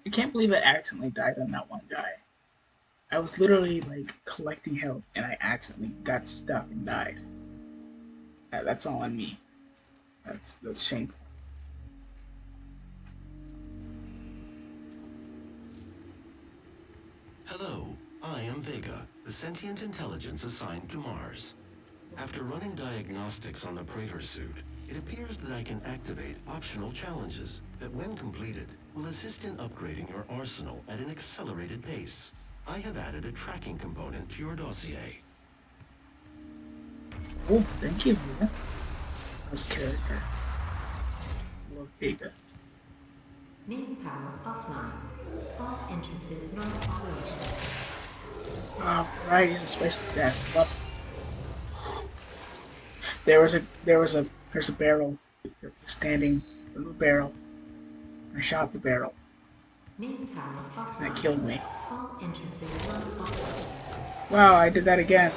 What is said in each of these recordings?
I can't believe I accidentally died on that one guy. I was literally like collecting health and I accidentally got stuck and died. That's all on me. That's shameful. Hello, I am Vega, the sentient intelligence assigned to Mars. After running diagnostics on the Praetor suit, it appears that I can activate optional challenges that, when completed, will assist in upgrading your arsenal at an accelerated pace. I have added a tracking component to your dossier. Oh, thank you, Vega. This character. Love Vega. Main power offline. All entrances not operational. Right, he's a special death. But there's a barrel standing in the barrel. I shot the barrel. Main power That offline. killed me. All entrances not operational. Wow, I did that again.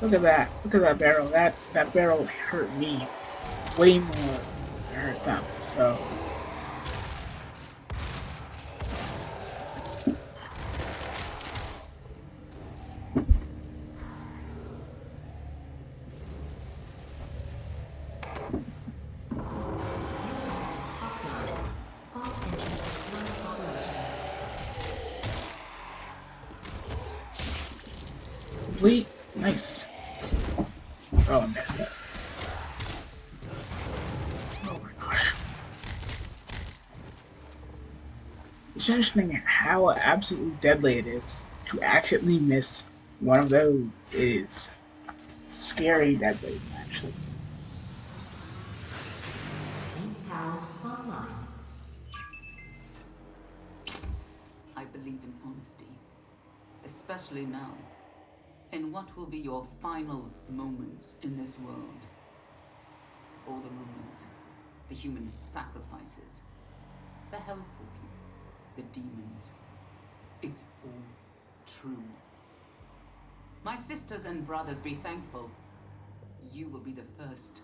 Look at that. Look at that barrel. That barrel hurt me way more than it hurt them. So Offline. All entrances not operational. complete. Nice. Oh, I messed up. Oh my gosh. It's interesting how absolutely deadly it is to accidentally miss one of those. It is scary deadly, actually. Main power online. I believe in honesty, especially now, in what will be your final moments in this world. All the rumors, the human sacrifices, the hell portal, the demons. It's all true. My sisters and brothers, be thankful. You will be the first.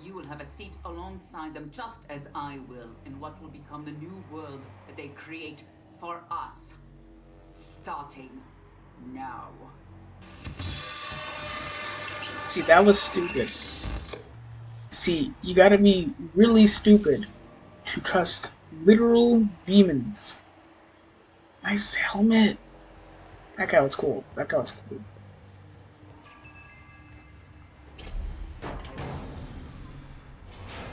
You will have a seat alongside them, just as I will, in what will become the new world that they create for us. Starting now. See, that was stupid. See, you gotta be really stupid to trust literal demons. Nice helmet. That guy was cool. That guy was cool.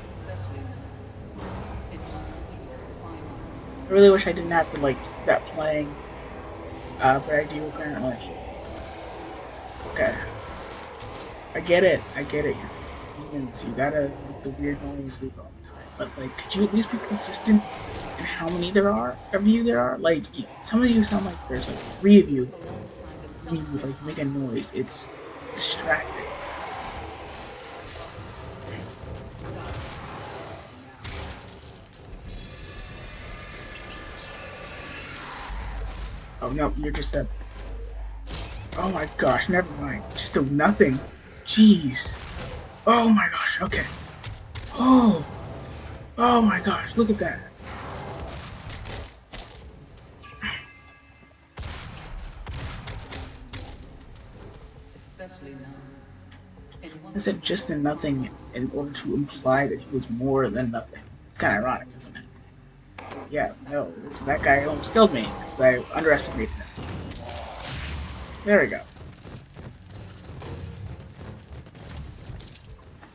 Especially now. In what will be your final. I really wish I didn't have to like keep that playing, but I do apparently. Okay, I get it. I get it. You're demons. You gotta make the weird noises all the time. But like, could you at least be consistent in how many there are of you there are? Like, some of you sound like there's like three of you. Alongside them, I mean, just with as like I making noise. It's distracting. Oh no, you're just a. Oh my gosh, never mind. Just a nothing. Jeez. Oh my gosh. Okay. Oh. Oh my gosh. Look at that. especially now. In what I will said be just your a final nothing in order to imply that he was more than nothing. It's kind of ironic, isn't it? Yeah. No. Listen, that guy almost killed me because I underestimated him. There we go.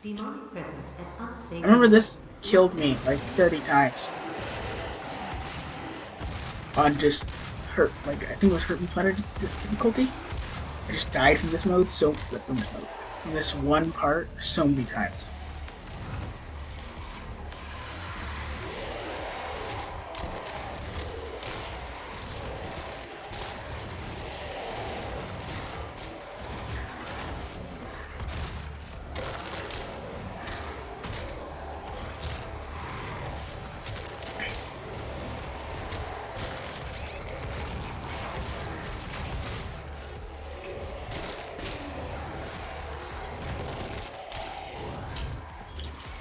Demonic presence at I unsafe remember levels. this killed me like 30 times on just hurt. Like I think it was hurt and planet difficulty. I just died from this mode from this one part so many times.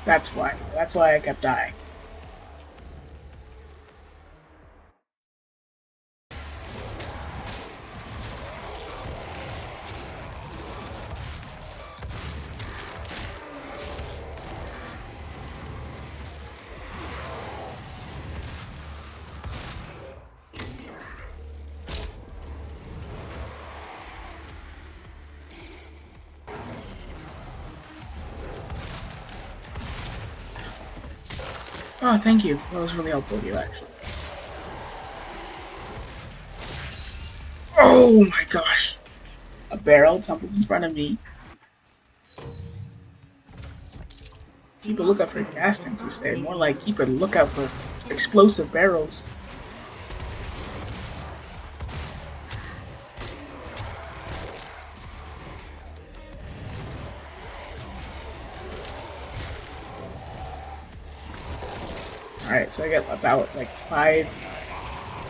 That's why. That's why I kept dying. Oh, thank you. That was really helpful of you, actually. Oh my gosh! A barrel tumbled in front of me. Keep a lookout for gas tanks, you say. More like keep a lookout for explosive barrels. Alright, so I get about like 5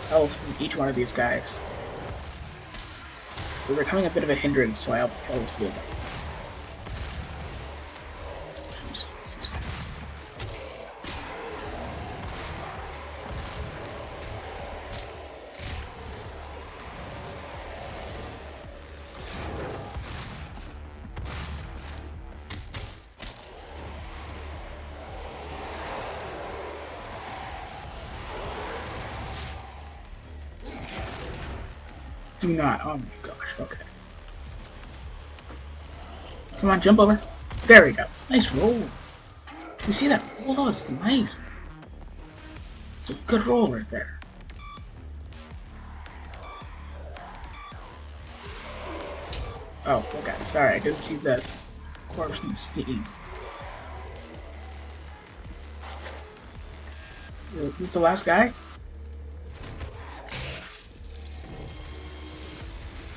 health from each one of these guys. They're becoming a bit of a hindrance, so I have to kill this blue guy. Do not. Oh my gosh, okay. Come on, jump over. There we go. Nice roll. You see that roll? That was nice. It's a good roll right there. Oh, okay. Sorry, I didn't see the corpse in the steam. Is this the last guy?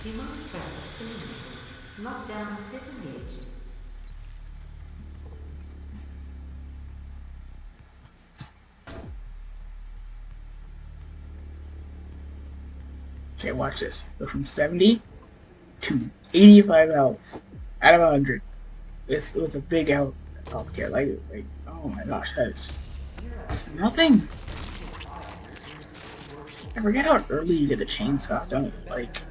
Demonic presence eliminated. Lockdown disengaged. Okay, watch this. Go from 70 to 85 health out of 100 with a big health care. Like oh my gosh, that is just nothing. I forget how early you get the chainsaw, don't you? Like,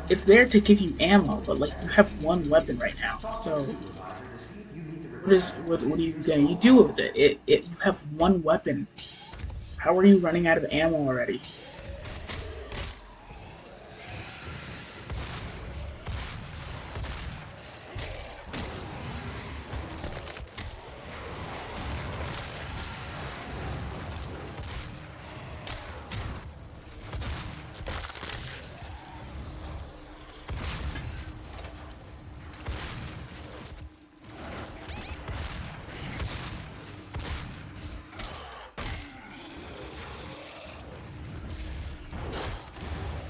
it's there to give you ammo, but like you have one weapon right now. So what are you gonna do with it? You have one weapon. How are you running out of ammo already?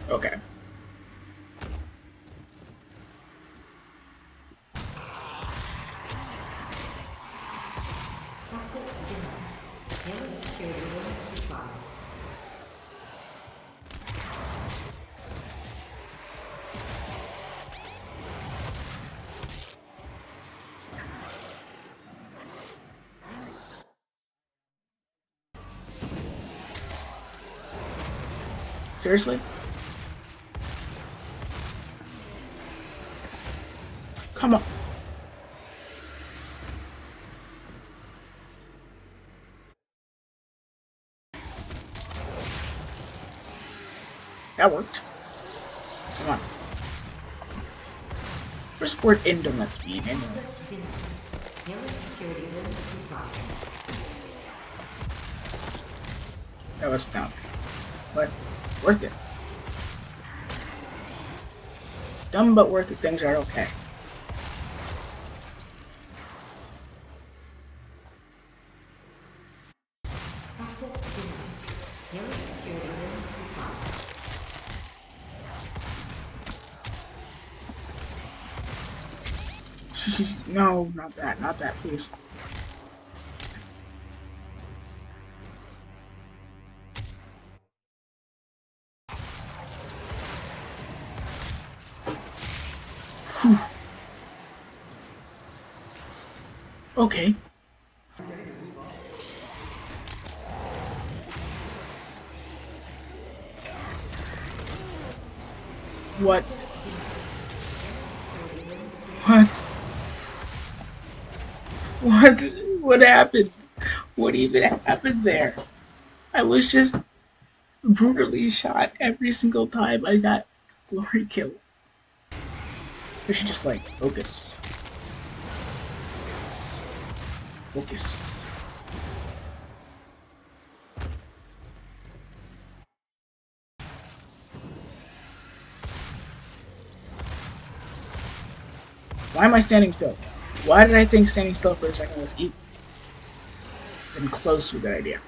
Okay. Access denied. Yellow security limits required. Seriously? Come on. That worked. Come on. Where's the word indolent mean anyways? Access denied. Yellow security limits required. That was dumb. But worth it. Dumb but worth it, things are okay. Access denied. Yellow security limits required. No, not that, please. Whew. Okay. What? What? What? What happened? What even happened there? I was just brutally shot every single time I got glory kill. We should just like focus. Focus. Why am I standing still? Why did I think standing still for a second was even close with that idea?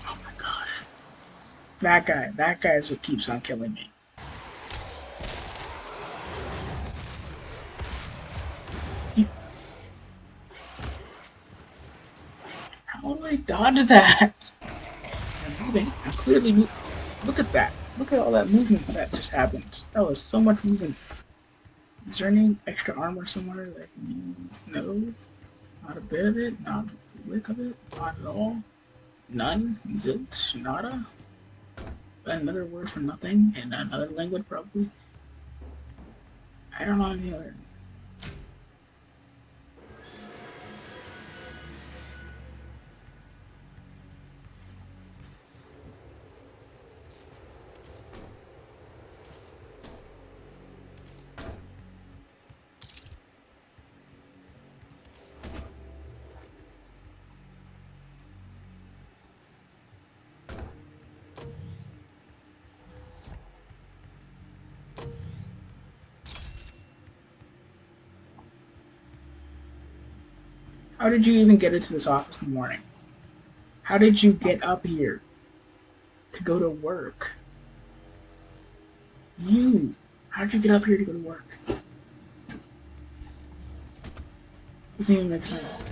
Oh my gosh. That guy is what keeps on killing me. How do I dodge that? I'm moving. I'm clearly moving. Look at that. Look at all that movement that just happened. That was so much movement. Is there any extra armor somewhere that I can use? No. Not a bit of it. Not a lick of it. Not at all. None. Zilch. Nada. Another word for nothing in another language, probably. I don't know any other. How did you even get into this office in the morning? How did you get up here to go to work? You! How did you get up here to go to work? Doesn't even make sense.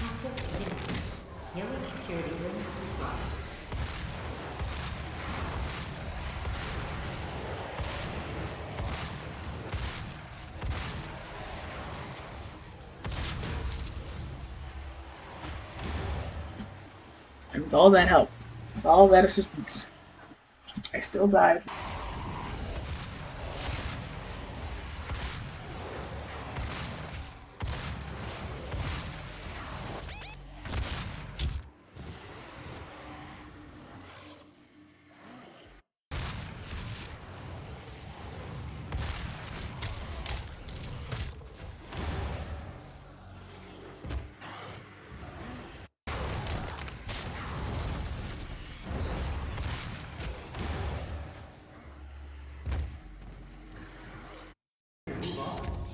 Access denied. Yellow security limits required. And with all that help, with all that assistance, I still died.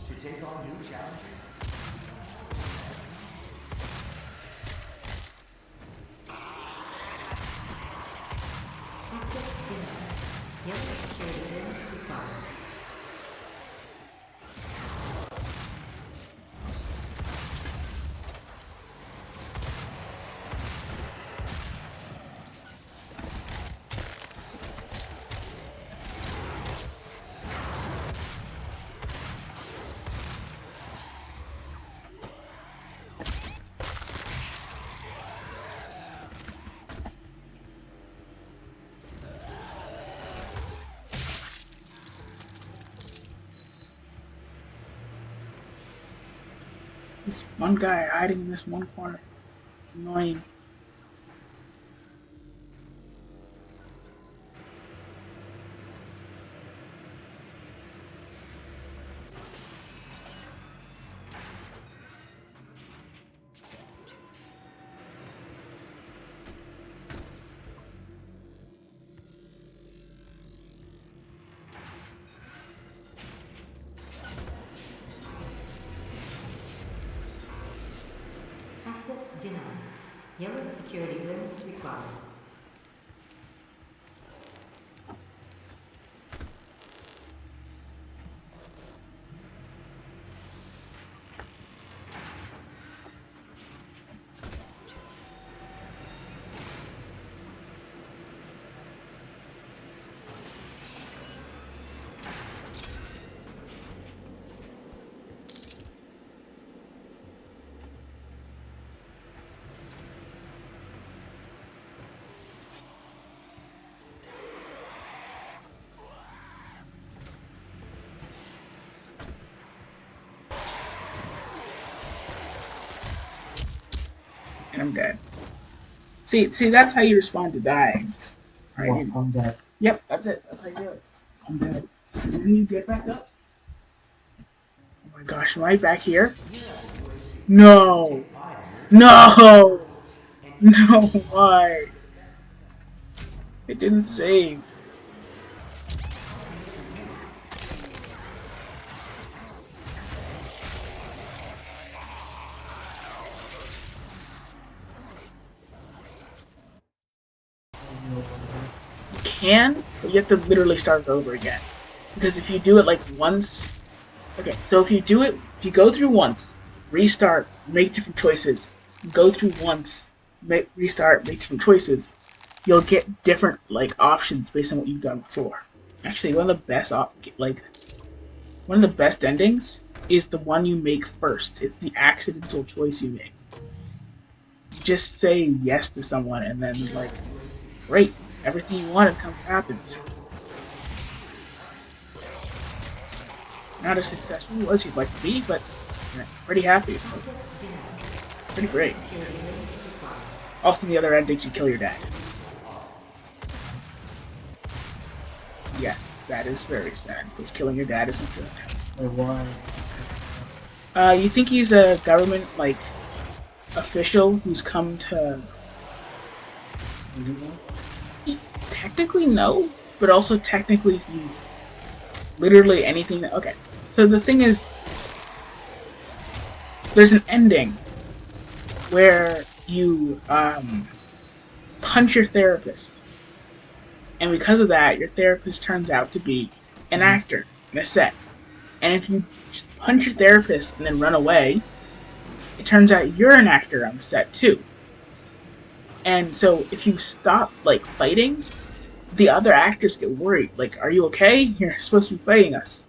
To take on new challenges? Access denied. Yellow security limits required. This one guy hiding in this one corner. It's annoying. Access denied. Yellow security limits required. And I'm dead. See, that's how you respond to dying. Right? Well, I'm dead. Yep, that's it. That's how you do it. I'm dead. And then you get back up. Oh my gosh, am I back here? No! No! No, why? It didn't save. You can, but you have to literally start it over again. Because if you do it like once... Okay, so if you go through once, restart, make different choices, go through once, restart, make different choices, you'll get different like options based on what you've done before. Actually, one of the best endings is the one you make first. It's the accidental choice you make. You just say yes to someone and then like, great, everything you wanted happens. Not as successful as you'd like to be, but pretty happy. So pretty great. Also, in the other endings, you kill your dad. Yes, that is very sad, because killing your dad isn't good. Wait, why? You think he's a government, like, official who's come to... Is he one? Technically, no, but also technically he's literally anything that... Okay, so the thing is, there's an ending where you, punch your therapist. And because of that, your therapist turns out to be an actor in a set. And if you punch your therapist and then run away, it turns out you're an actor on the set too. And so if you stop, like, fighting, the other actors get worried. Like, are you okay? You're supposed to be fighting us.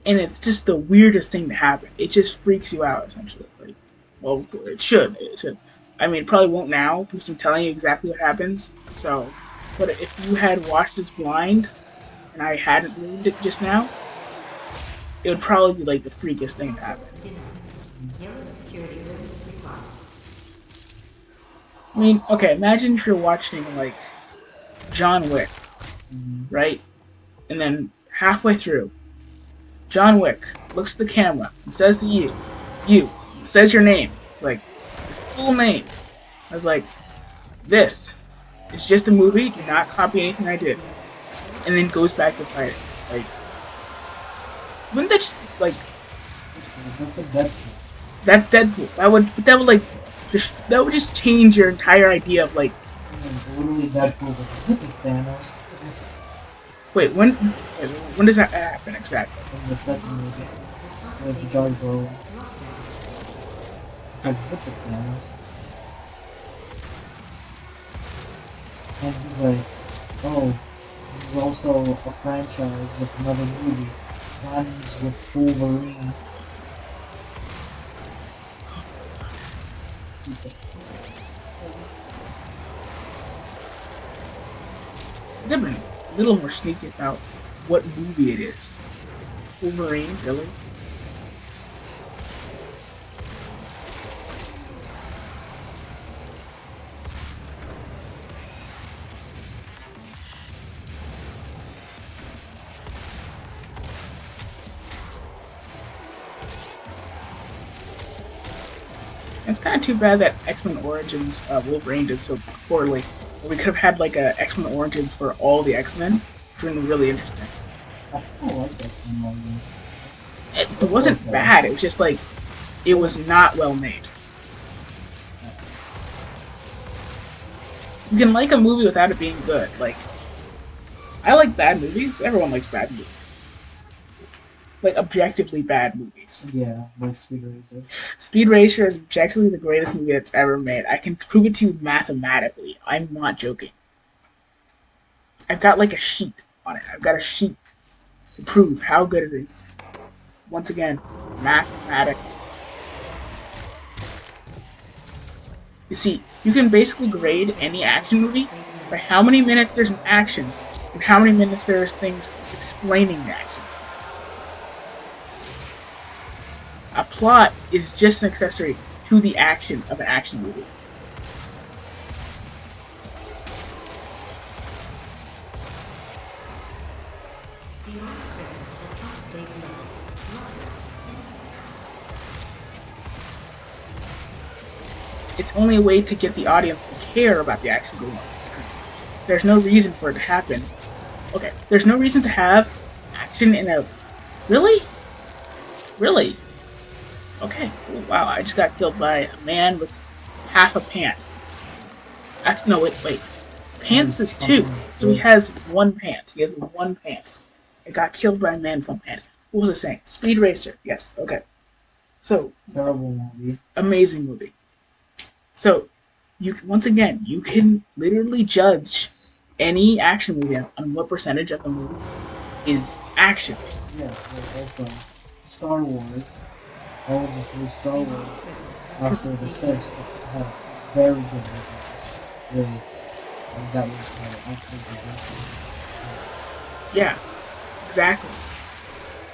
And it's just the weirdest thing to happen. It just freaks you out, essentially. Like, well, it should. I mean, it probably won't now, because I'm telling you exactly what happens. So, but if you had watched this blind, and I hadn't ruined it just now, it would probably be, like, the freakiest thing to happen. Yellow security limits required. I mean, okay, imagine if you're watching, like, John Wick, right? And then, halfway through, John Wick looks at the camera and says to you, says your name, like, your full name. I was like, this is just a movie, do not copy anything I did. And then goes back to fighting. Like, wouldn't that just, like... That's a Deadpool. That's Deadpool. That would just change your entire idea of, like... Literally Deadpool's like zipping Thanos. Wait, when does that happen exactly? In the second movie. With Jar Jar. It's like zipping Thanos. And he's like, oh, this is also a franchise with another movie. Runs with Wolverine. They've been a little more sneaky about what movie it is. Wolverine, really? It's kind of too bad that X-Men Origins Wolverine did so poorly. We could have had like a X-Men Origins for all the X-Men, which would have been really interesting. I don't like that one. It wasn't bad, it was just like, it was not well made. You can like a movie without it being good. Like, I like bad movies, everyone likes bad movies. Like, objectively bad movies. Yeah, like Speed Racer. Speed Racer is objectively the greatest movie that's ever made. I can prove it to you mathematically. I'm not joking. I've got like a sheet on it. I've got a sheet to prove how good it is. Once again, mathematically. You see, you can basically grade any action movie by how many minutes there's an action and how many minutes there's things explaining the action. A plot is just an accessory to the action of an action movie. Beyond presence of toxic blood. It's only a way to get the audience to care about the action going on on the screen. There's no reason for it to happen. Okay, there's no reason to have action in a... Really? Really? Okay, cool. Wow, I just got killed by a man with half a pant. Actually, no, wait. Pants is 2, so he has 1 pant. He has 1 pant. I got killed by a man from pant. What was I saying? Speed Racer. Yes, okay. So, Terrible movie. amazing movie. So, once again, you can literally judge any action movie on what percentage of the movie is action. Yeah, but also Star Wars. All of the 3 Star Wars after the 6th had very good reviews. Really. And that was actually the Yeah, exactly.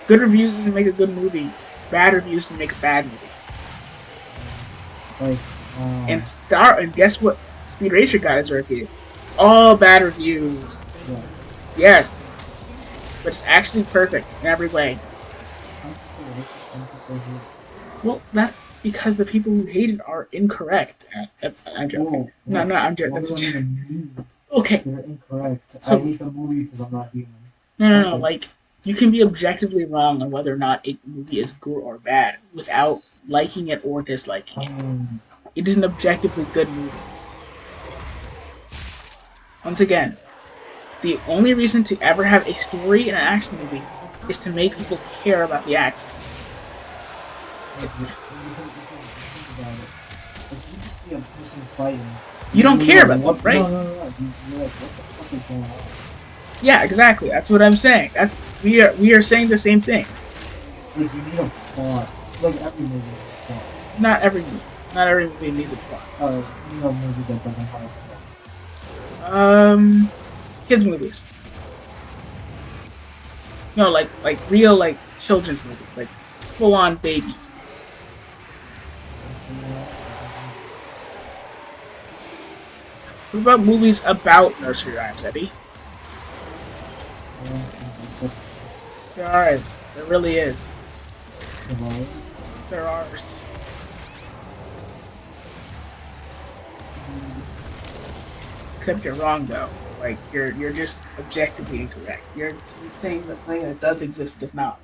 Good reviews doesn't make a good movie. Bad reviews doesn't make a bad movie. Like, And guess what? Speed Racer got his review. All bad reviews. yeah. Yes, but it's actually perfect in every way. Well, that's because the people who hate it are incorrect. I'm joking. Whoa, No, I'm joking. What does that even mean? Okay. They're incorrect. So- I hate the movie because I'm not human. No. Okay. Like, you can be objectively wrong on whether or not a movie is good or bad without liking it or disliking it. It is an objectively good movie. Once again, the only reason to ever have a story in an action movie is to make people care about the action. Like, because think about it. If you just see a person fighting, You don't care about them, right? No. You're like, what the fuck is going on? Yeah, exactly. That's what I'm saying. We are saying the same thing. Like, you need a plot. Like, every movie needs a plot. Not every movie needs a plot. You know, a movie that doesn't have a plot. Kids movies. No, like real children's movies, like full on babies. What about movies about nursery rhymes, Eddie? There is. There really is. There are. Except you're wrong though. Like you're just objectively incorrect. You're saying the thing that does exist does not.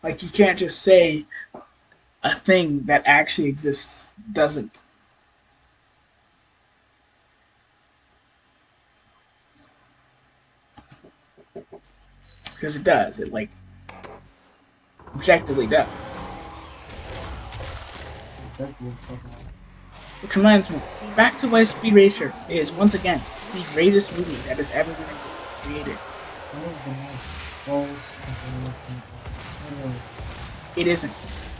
Like you can't just say a thing that actually exists doesn't. Because it does. It objectively does. Which reminds me, back to why Speed Racer is, once again, the greatest movie that has ever been created. It isn't.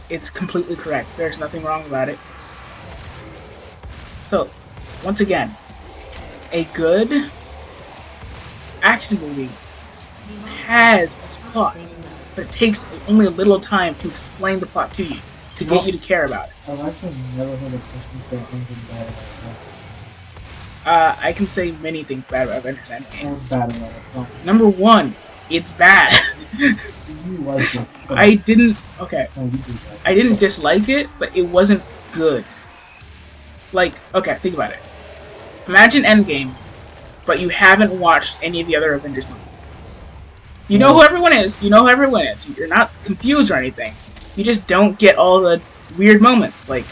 It's completely correct. There's nothing wrong about it. So, once again, a good action movie has a plot, but it takes only a little time to explain the plot to you, to get you to care about it. I've actually never heard a person say anything bad about it. I can say many things bad about Avengers Endgame. What's bad about it? No. Number one, it's bad. You like it. I didn't. Okay, No, you do that. I didn't dislike it, but it wasn't good. Like, okay, think about it. Imagine Endgame, but you haven't watched any of the other Avengers movies. You know who everyone is. You know who everyone is. You're not confused or anything. You just don't get all the weird moments. Like,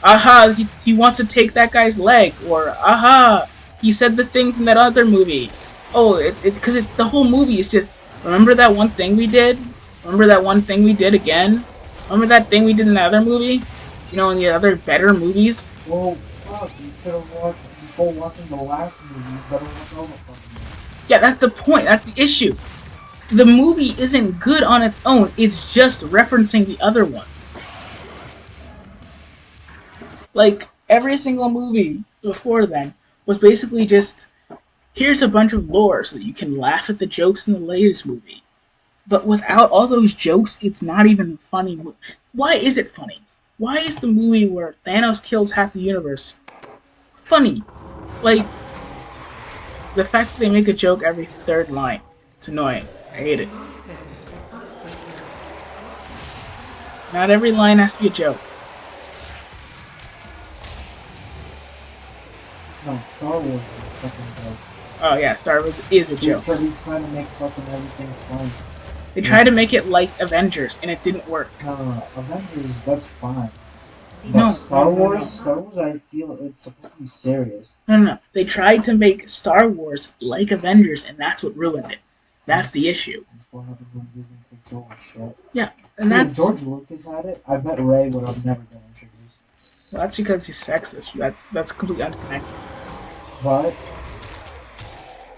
aha, he wants to take that guy's leg. Or, aha, he said the thing from that other movie. Oh, it's because the whole movie is just, remember that one thing we did? Remember that one thing we did again? Remember that thing we did in the other movie? You know, in the other better movies? Well, fuck, you should have watched, before watching the last movie, you better watch all the fucking movies. Yeah, that's the point. That's the issue. The movie isn't good on its own. It's just referencing the other ones. Like, every single movie before then was basically just, here's a bunch of lore so that you can laugh at the jokes in the latest movie. But without all those jokes, it's not even funny. Why is it funny? Why is the movie where Thanos kills half the universe funny? Like, the fact that they make a joke every third line. It's annoying. I hate it. Presence of not safe. Not every line has to be a joke. No, Star Wars is fucking dope. Oh yeah, Star Wars is a joke. He's trying to make fucking everything fun. They tried to make it like Avengers, and it didn't work. No, Avengers, that's fine. No. But Star Wars, I feel it's supposed to be serious. No. They tried to make Star Wars like Avengers, and that's what ruined it. That's the issue. That's what happens when Disney takes over shit. And See, that's if George Lucas had it, I bet Ray would have never been introduced. well, that's because he's sexist. That's completely unconnected. But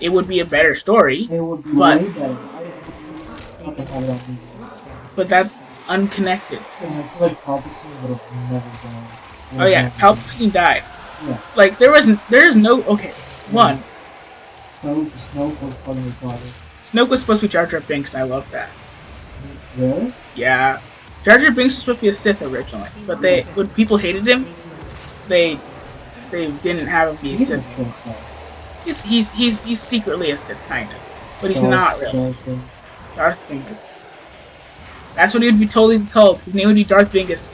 It would be a better story, it would be But- way better. Presence of not I safe. fucking have it on TV. but that's unconnected. And I feel like Palpatine would have never gone. Oh yeah, Palpatine died. Yeah. Like there is no okay. One, Snoke was fucking retarded. Snoke was supposed to be Jar Jar Binks, and I love that. Really? Yeah, Jar Jar Binks was supposed to be a Sith originally, but when people hated him, they didn't have him be a He's a Sith. Sith though. He's secretly a Sith kind of, but he's Darth- not really. Darth- Darth Bingus. That's what he would be totally called. His name would be Darth Bingus.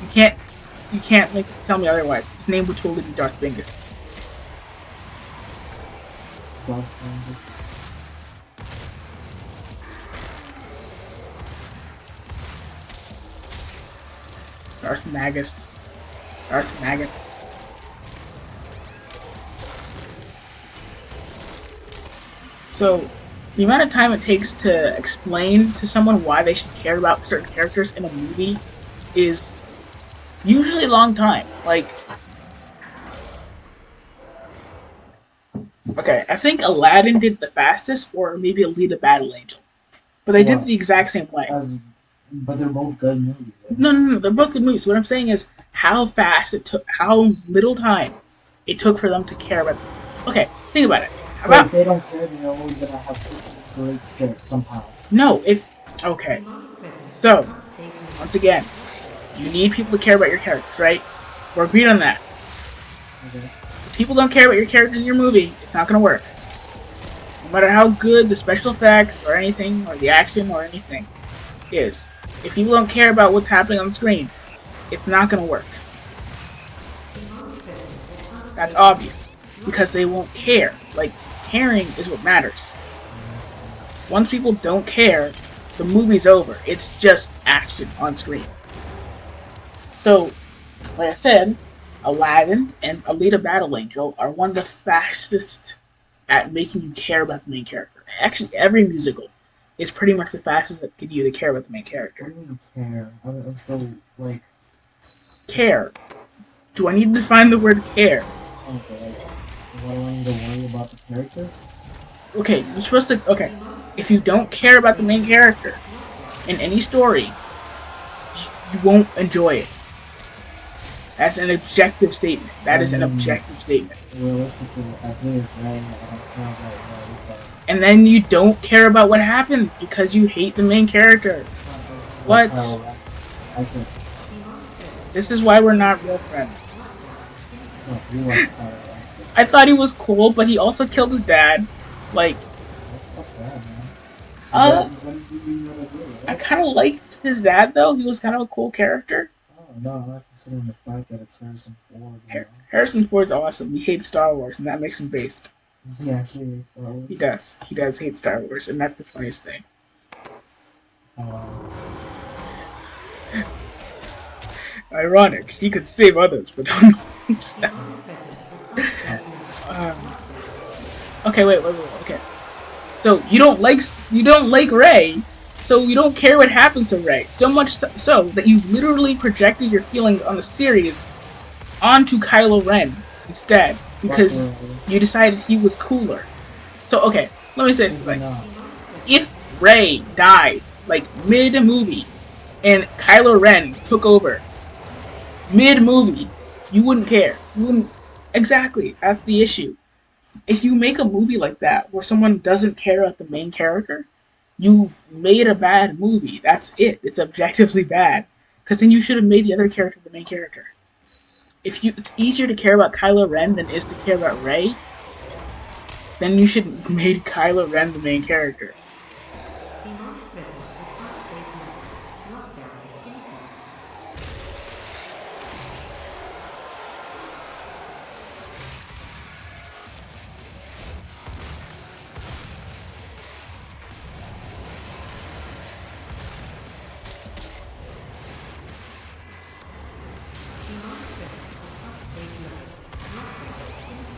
You can't tell me otherwise. His name would totally be Darth Bingus. Darth Vader. Darth Magus. Darth Maggots. So, the amount of time it takes to explain to someone why they should care about certain characters in a movie is usually a long time. Like, okay, I think Aladdin did the fastest, or maybe Alita Battle Angel. But they did What? the exact same way. But they're both good movies. Right? No, they're both good movies. What I'm saying is how fast it took, how little time it took for them to care about. Okay, think about it. How But about if they don't care, then they're always gonna have great shit somehow. no? Okay, Presence So- of not safe. once again, you need people to care about your characters, right? We're agreed on that. Okay. If people don't care about your characters in your movie, it's not gonna work. No matter how good the special effects or anything, or the action or anything is, if people don't care about what's happening on the screen, it's not gonna work. Presence of not That's safe. obvious. Because they won't care. Like, caring is what matters. Once people don't care, the movie's over. It's just action on screen. So, like I said, Aladdin and Alita Battle Angel are one of the fastest at making you care about the main character. Actually, every musical is pretty much the fastest that get you to care about the main What character. do you mean care? I'm still like, Care. Do I need to define the word care? okay, like, what do I need to worry about the character? Okay, you're supposed to. Okay, if you don't care about the main character in any story, you won't enjoy it. That's an objective statement. That is an objective statement. Realistically, I agree with Ray. I don't care about Ray, but And then you don't care about what happened because you hate the main character. What? I think This is why we're not real friends. no, you like Kyle. I thought he was cool, but he also killed his dad. Like, Fuck that, man. When did you know to do it? I kind of liked his dad though. He was kind of a cool character. Oh, no, I'm not considering the fact that it's Harrison Ford. You know? Harrison Ford's awesome. He hates Star Wars, and that makes him based. Is he actually Star Wars? He does. He does hate Star Wars, and that's the funniest thing. Ironic. He could save others, but don't himself. Presence of not safe. Okay, wait. Okay. So you don't like Rey, so you don't care what happens to Rey. So much so that you've literally projected your feelings on the series onto Kylo Ren instead, because you decided he was cooler. So okay, let me say something. If Rey died like mid-movie and Kylo Ren took over mid-movie, you wouldn't care. You wouldn't. Exactly. That's the issue. If you make a movie like that where someone doesn't care about the main character, you've made a bad movie. That's it. It's objectively bad. Because then you should have made the other character the main character. It's easier to care about Kylo Ren than it is to care about Rey. then you should have made Kylo Ren the main character. Demonic presence will not save life. Lockdown incoming. Demonic presence will not save life. Lockdown incoming.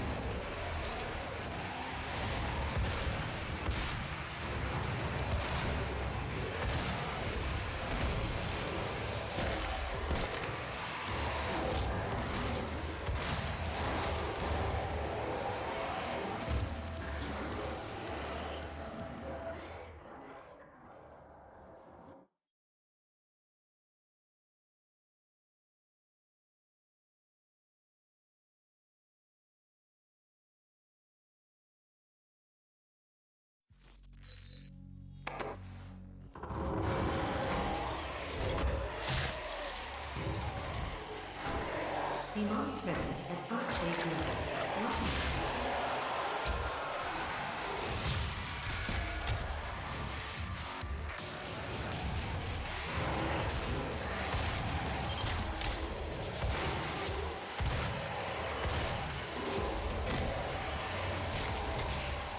Demonic presence will not save life. Lockdown.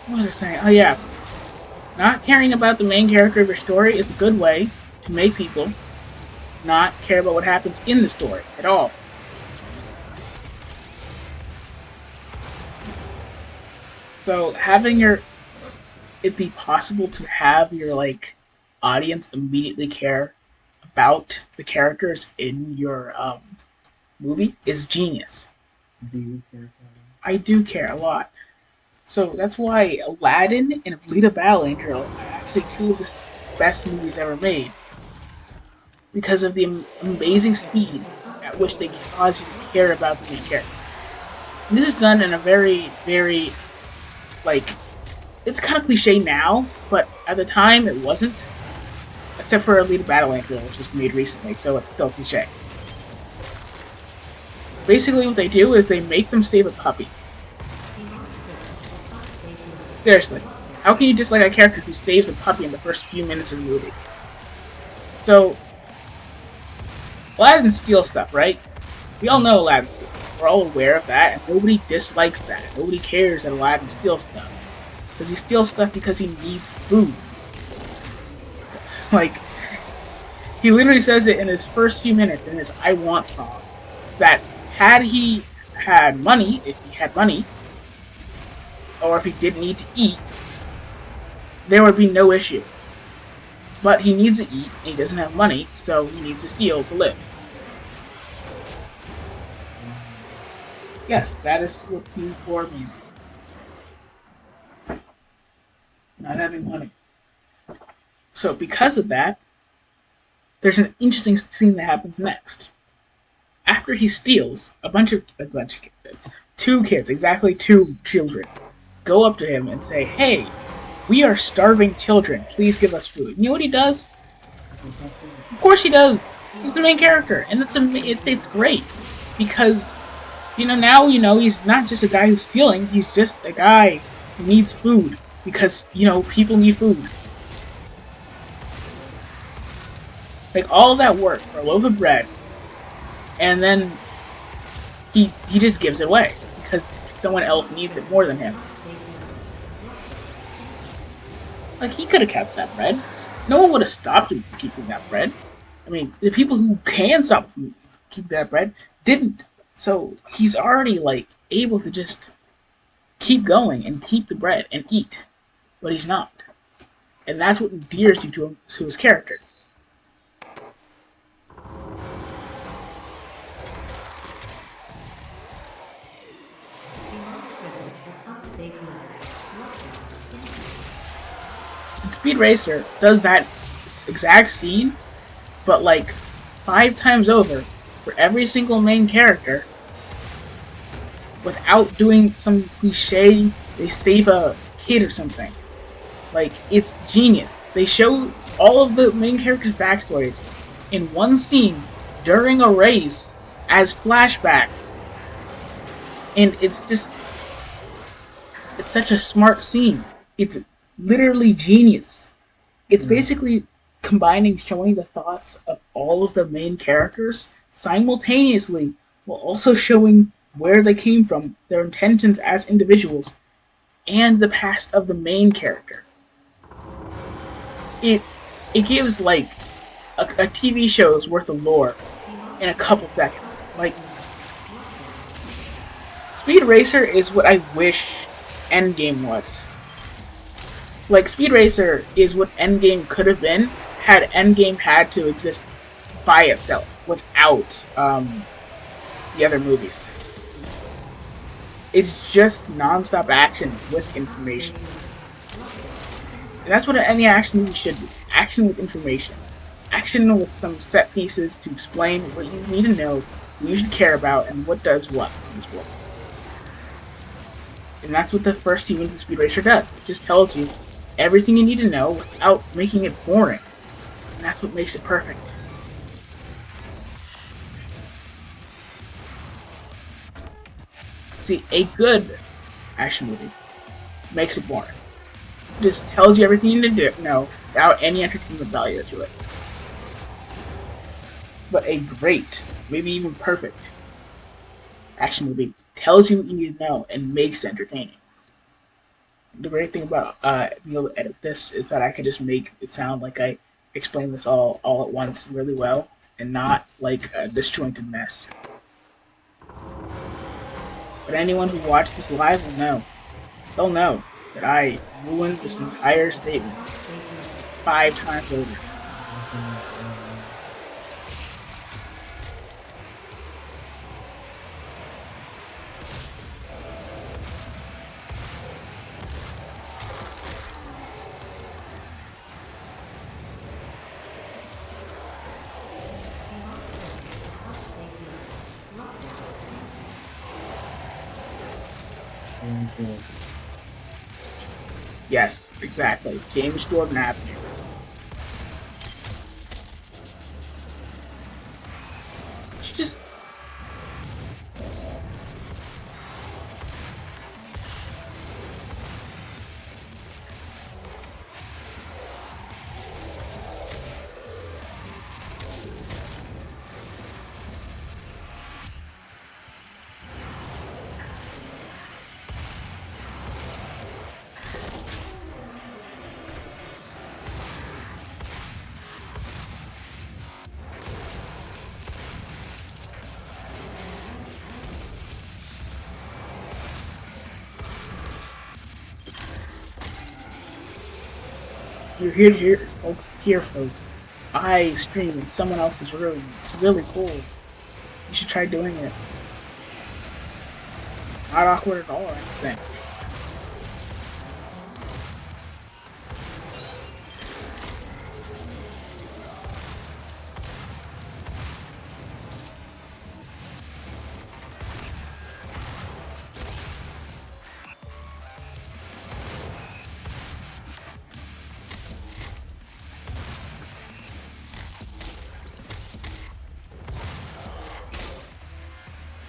What was I saying? Oh yeah, not caring about the main character of your story is a good way to make people not care about what happens in the story at all. So having it be possible to have your like audience immediately care about the characters in your movie is genius. Do you care for I do care a lot. So that's why Aladdin and Alita Battle Angel are actually two of the best movies ever made. Because of the amazing speed at which they cause you to care about the main character. And this is done in a very, very, like, it's kind of cliche now, but at the time it wasn't. Except for Alita Battle Angel, which was made recently, so it's still cliche. Basically what they do is they make them save a puppy. Demonic presence will not save life. Seriously. How can you dislike a character who saves a puppy in the first few minutes of the movie? So, Aladdin steals stuff, right? We all know Aladdin steals. We're all aware of that, and nobody dislikes that. Nobody cares that Aladdin steals stuff. Because he steals stuff because he needs food. Like, he literally says it in his first few minutes in his I Want song. That had he had money, if he had money, or if he didn't need to eat, there would be no issue. But he needs to eat, and he doesn't have money, so he needs to steal to live. Yes, that is what P4 means. Not having money. So because of that, there's an interesting scene that happens next. After he steals, a bunch of kids, two kids, exactly two children, go up to him and say, "Hey, we are starving children. Please give us food." You know what he does? Of course he does. He's the main character, and it's great because now he's not just a guy who's stealing. He's just a guy who needs food because people need food. Like all that work for a loaf of bread, and then he just gives it away because someone else needs it more than him. Like, he could have kept that bread. No one would have stopped him from keeping that bread. I mean, the people who can stop from keeping that bread didn't. So he's already, able to just keep going and keep the bread and eat. But he's not. And that's what endears you to his character. Demonic presence will not save lives. Lockdown incoming. And Speed Racer does that exact scene, but 5 times over for every single main character without doing some cliche, they save a kid or something. It's genius. They show all of the main characters' backstories in one scene during a race as flashbacks. And it's just... It's such a smart scene. It's literally genius. It's Yeah. basically combining showing the thoughts of all of the main characters simultaneously while also showing where they came from, their intentions as individuals, and the past of the main character. It it gives like a TV show's worth of lore in a couple seconds. Like Speed Racer is what I wish Endgame was. Like Speed Racer is what Endgame could have been had Endgame had to exist by itself without the other movies. It's just non-stop action with information. And that's what any action movie should be. Action with information. Action with some set pieces to explain what you need to know, what you should care about, and what does what in this world. And that's what the first Humans of Speed Racer does. It just tells you everything you need to know without making it boring. And that's what makes it perfect. See, a good action movie makes it boring. Just tells you everything you need to know without any entertainment value to it. But a great, maybe even perfect, action movie tells you what you need to know and makes it entertaining. The great thing about being able to edit this is that I can just make it sound like I explained this all at once really well and not like a disjointed mess. But anyone who watches this live will know. They'll know that I ruined this entire statement 5 times over. Very cool. Yes, exactly. James Jordan Avenue. She just... You're here, folks. Here, folks. I stream in someone else's room. It's really cool. You should try doing it. Not awkward at all or anything.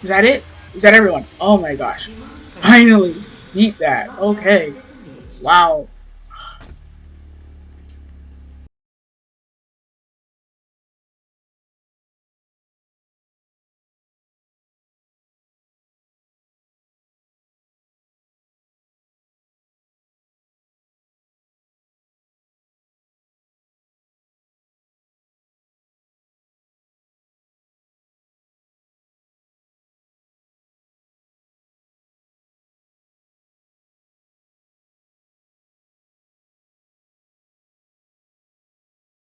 Is that it? Is that everyone? Oh my gosh. Finally! Beat that. Okay. Wow.